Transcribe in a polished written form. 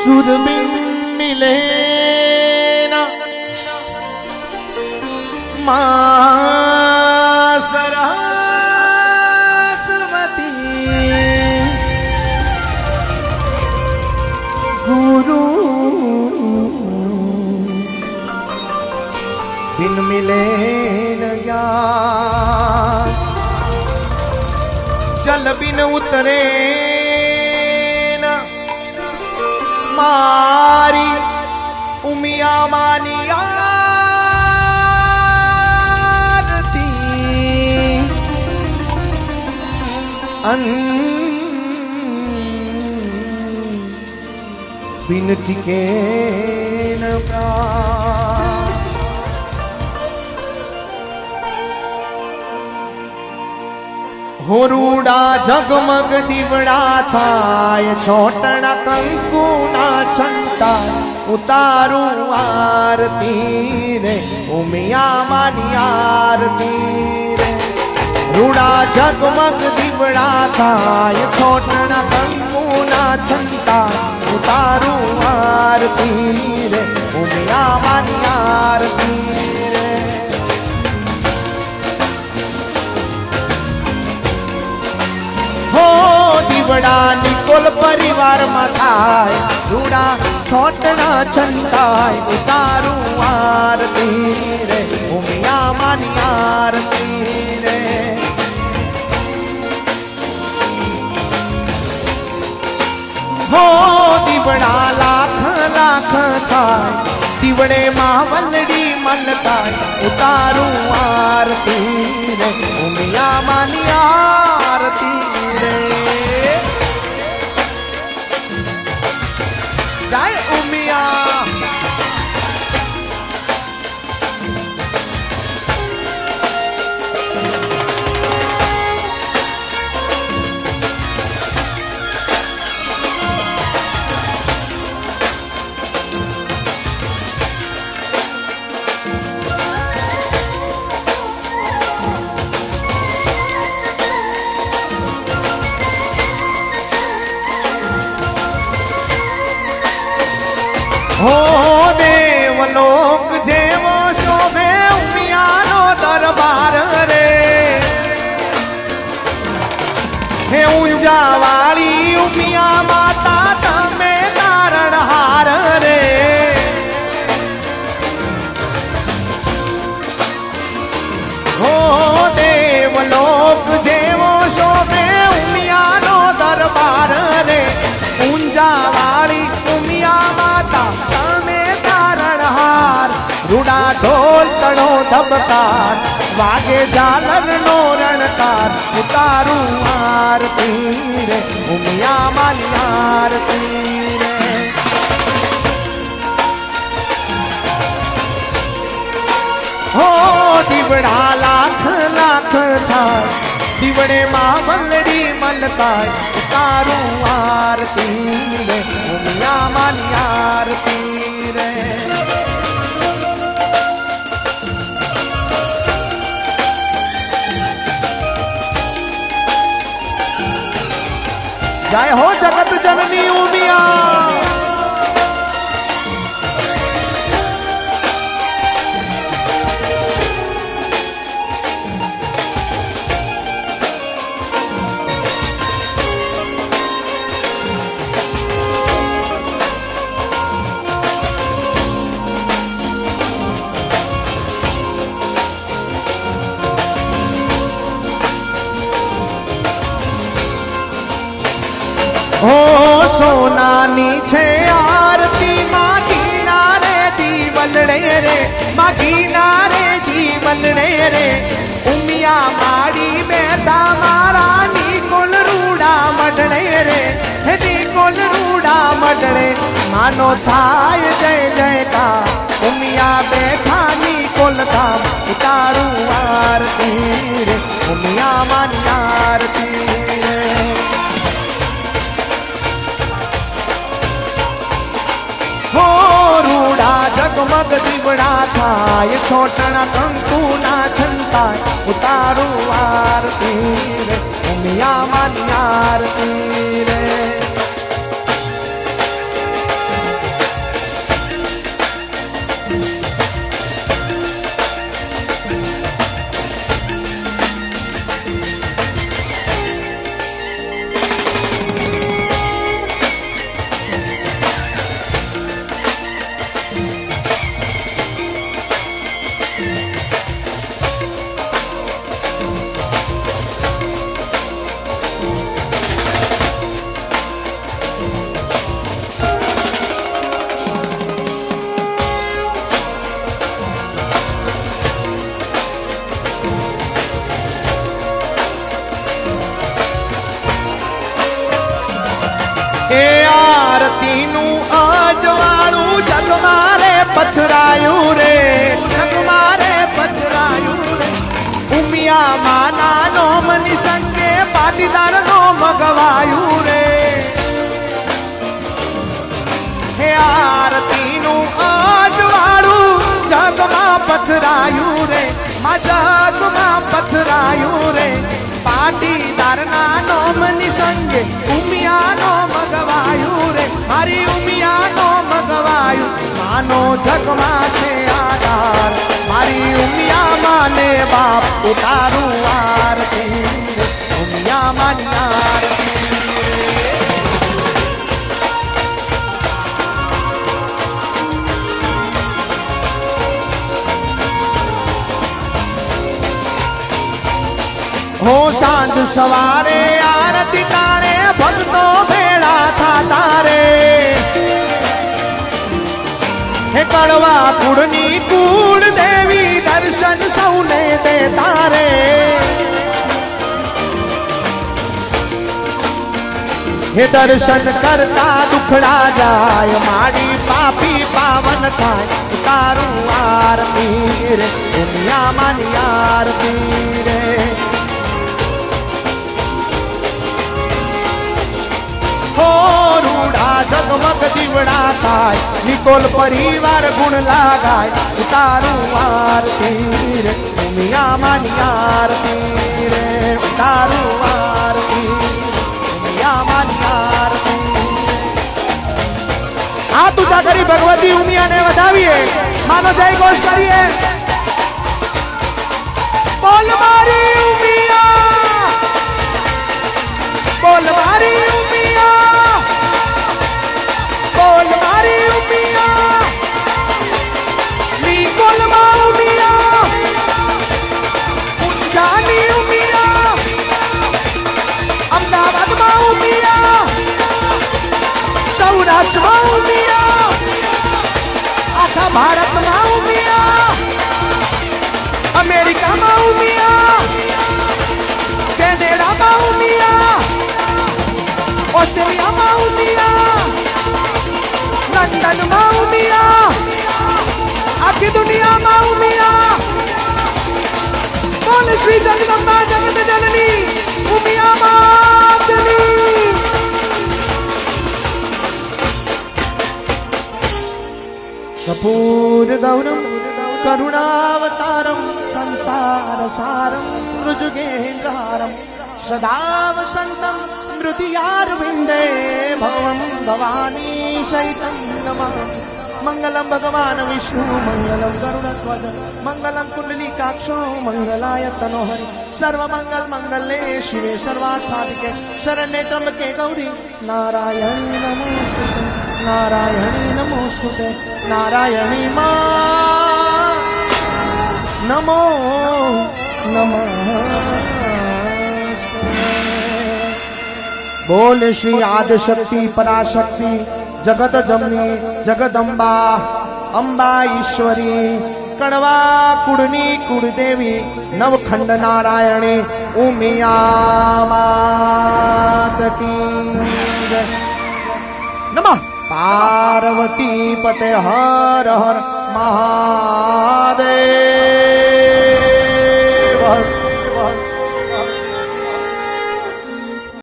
सुरबिन मिले ना माँ सरस्वती गुरु बिन मिले न ज्ञान जल बिन उतरे न मारी उमिया मानी आरती बिन टिके न प्राण होरूडा जगमग दीवड़ा छाय छोटना कंकु ना छंटा उतारू आरती रे उमिया मानी आरती रे रूडा जगमग दीवड़ा छाय छोटना कंकु ना छंटा उतारू आरती रे उमिया मानी आरती दीवड़ा निकोल परिवार में थाय रूड़ा छोटना छंताय उतारू आरती रे उमिया मानी आरती रे हो दीवड़ा लाख लाख थाय दीवड़े मावलड़ी मलताय उतारू आरती रे उमिया मानी आरती रे जय उमिया हो देवलोक जेवो शोभे उमियानो दरबार रे हे ऊंजा वाली उमिया माता तमे तारण हार रे हो देवलोक जेवो शोभे उमियानो दरबार रे ऊंजा वाली उमिया माता रूड़ा ढोल तड़ो धबकार वागे झालर नो रणकार उतारू आरती रे उमिया मानी आरती रे हो दीवड़ा लाख लाख छाय दीवड़े मावलड़ी मलताय उतारू आरती रे उमिया मानी आरती रे जय हो जगत जननी उमिया हो सोनानी छे आरती माँ किनारे जीवलड़े रे माँ किनारे जीवलड़े रे उमिया माड़ी बेटा मारा निकोल रूड़ा मडड़े रे निकोल रूड़ा मडड़े मानो थाय जय जय का उमिया बैठा निकोल था उतारू आरती रे उमिया मानी आरती हो रूड़ा जगमग दीवड़ा छाय छोटना कंकु ना छंताय उतारू आरती रे उमिया मानी आरती रे આરતીનું અજવાળું જગ મારે પથરાયું રે, જગ મારે પથરાયું રે. ઉમિયા માના નોમની સંગે પાટીદાર નો મગવાયું રે. હે આરતીનું અજવાળું જગમાં પથરાયું રે, માં જગમાં પથરાયું રે. પાટીદારના નોમની સંગે ઉમિયાનો મગવાયું રે, મારી ઉમિયાનો મગવાયું. માનો જગમાં છે આધાર, મારી ઉમિયા માને બાપ ઉતારું આરતી રે, ઉમિયા માની આરતી. હો સાંજ સવારે આરતી ટાણે ભક્તો ભેળા થાતા રે. હે કડવા કુળની કુળ દેવી દર્શન સૌને દેતા રે. હે દર્શન કરતા દુખડા જાય, મારી પાપી પાવન થાય. તારું આરતી રે, ઉમિયા માની આરતી રે. હો રૂડા જગમગ દીવડા થાય, નિકોલ પરિવાર ગુણ લાગાય. ઉતારું આરતી રે, ઉમિયા માની આરતી રે. ઉતારું આરતી, ઉમિયા માની આરતી. આ તુજા કરી ભગવતી ઉમિયાને વધાવીએ, માનો જય ઘોષ કરીએ. બોલ મારી ઉમિયા, બોલ મારી ઉમિયા, બોલ મારી ઉમિયા. નિકોલમાં ઉમિયા, ઊંઝાની ઉમિયા, અમદાવાદમાં ઉમિયા, સૌરાષ્ટ્રમાં ઉમિયા, આખા ભારતમાં ઉમિયા, અમેરિકામાં ઉમિયા, કેનેડામાં ઉમિયા, ઓસ્ટ્રેલિયામાં ઉમિયા, લંડનમાં ઉમિયા, આખી દુનિયામાં ઉમિયા. બોલ શ્રી જગદંબા જગત જનની ઉમિયા માતની. કપૂર ગૌરમ કરુણાવતારમ સંસાર સારમ ऋजुगेन्द्रहारम सदा वसंतम मृतियारविंदे भवम भवानी सहितं नमामि. मंगलम भगवान विष्णु मंगलम गरुड़ध्वज मंगलम कुंडलीकाक्षो मंगलाय तनोहरि सर्वमंगल मंगले शिवे सर्वार्थ साधिके शरण्ये त्र्यंबके गौरी नारायणी नमोस्तुते नारायणी नमोस्तुते नारायणी मां नमो नमः. बोल श्री आदिशक्ति पराशक्ति जगत जमनी जगदंबा अंबा ईश्वरी कड़वा कुड़नी कुड़देवी नवखंड नारायणी उमिया मात की जय. नमः पार्वती पते हर हर महादेव.